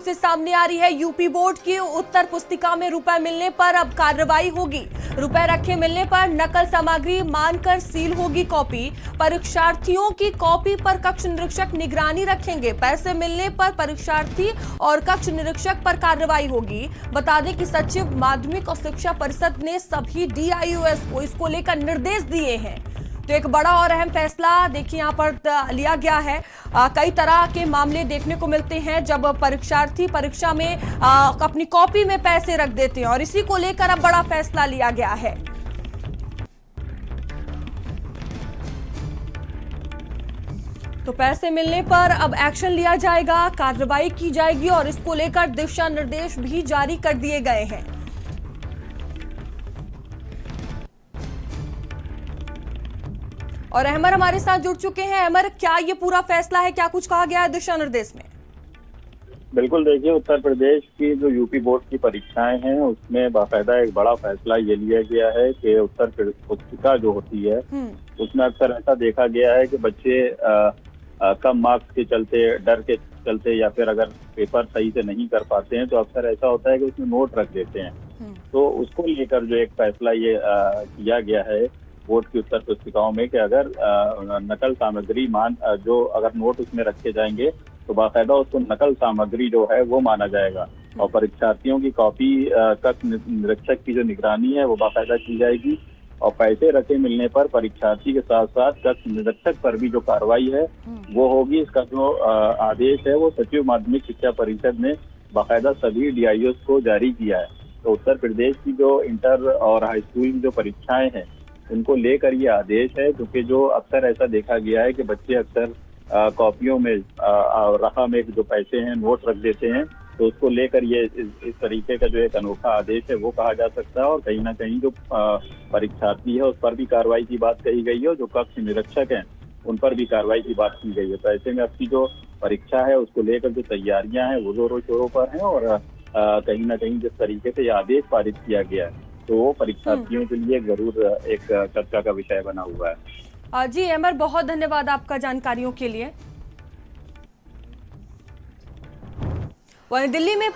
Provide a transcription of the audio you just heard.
से सामने आ रही है। यूपी बोर्ड की उत्तर पुस्तिका में रुपए मिलने पर अब कार्रवाई होगी। रुपए रखे मिलने पर नकल सामग्री मानकर सील होगी कॉपी। परीक्षार्थियों की कॉपी पर कक्ष निरीक्षक निगरानी रखेंगे। पैसे मिलने पर परीक्षार्थी और कक्ष निरीक्षक पर कार्रवाई होगी। बता दें कि सचिव माध्यमिक और शिक्षा परिषद ने सभी डीआईओएस को इसको लेकर निर्देश दिए हैं। तो एक बड़ा और अहम फैसला देखिए यहाँ पर लिया गया है। कई तरह के मामले देखने को मिलते हैं जब परीक्षार्थी परीक्षा में अपनी कॉपी में पैसे रख देते हैं और इसी को लेकर अब बड़ा फैसला लिया गया है। तो पैसे मिलने पर अब एक्शन लिया जाएगा, कार्रवाई की जाएगी और इसको लेकर दिशा निर्देश भी जारी कर दिए गए हैं। और अहमर हमारे साथ जुड़ चुके हैं। अहमर, क्या ये पूरा फैसला है, क्या कुछ कहा गया है दिशा निर्देश में? बिल्कुल, देखिए उत्तर प्रदेश की जो यूपी बोर्ड की परीक्षाएं हैं उसमें बाकायदा एक बड़ा फैसला ये लिया गया है कि उत्तर पुस्तिका जो होती है उसमें अक्सर ऐसा देखा गया है कि बच्चे कम मार्क्स के चलते, डर के चलते या फिर अगर पेपर सही से नहीं कर पाते हैं तो अक्सर ऐसा होता है कि उसमें नोट रख देते हैं। तो उसको लेकर जो एक फैसला ये किया गया है बोर्ड की उत्तर पुस्तिकाओं में कि अगर नकल सामग्री जो अगर नोट उसमें रखे जाएंगे तो बाकायदा उसको नकल सामग्री जो है वो माना जाएगा और परीक्षार्थियों की कॉपी कक्ष निरीक्षक की जो निगरानी है वो बाकायदा की जाएगी और पैसे रखे मिलने पर परीक्षार्थी के साथ साथ कक्ष निरीक्षक पर भी जो कार्रवाई है वो होगी। इसका जो आदेश है वो सचिव माध्यमिक शिक्षा परिषद ने बाकायदा सभी डीआईओ को जारी किया है। तो उत्तर प्रदेश की जो इंटर और हाई स्कूल की जो परीक्षाएं हैं उनको लेकर ये आदेश है, क्योंकि जो अक्सर ऐसा देखा गया है कि बच्चे अक्सर कॉपियों में रकम में जो पैसे हैं नोट रख देते हैं। तो उसको लेकर ये इस तरीके का जो एक अनोखा आदेश है वो कहा जा सकता है और कहीं ना कहीं जो परीक्षार्थी है उस पर भी कार्रवाई की बात कही गई है और जो कक्ष निरीक्षक हैं उन पर भी कार्रवाई की बात की गई है। तो ऐसे में अब की जो परीक्षा है उसको लेकर जो तैयारियां हैं वो जोरों शोरों पर हैं और कहीं ना कहीं जिस तरीके से ये आदेश पारित किया गया है तो वो परीक्षार्थियों के लिए जरूर एक चर्चा का विषय बना हुआ है। जी अमर, बहुत धन्यवाद आपका जानकारियों के लिए। वहीं दिल्ली में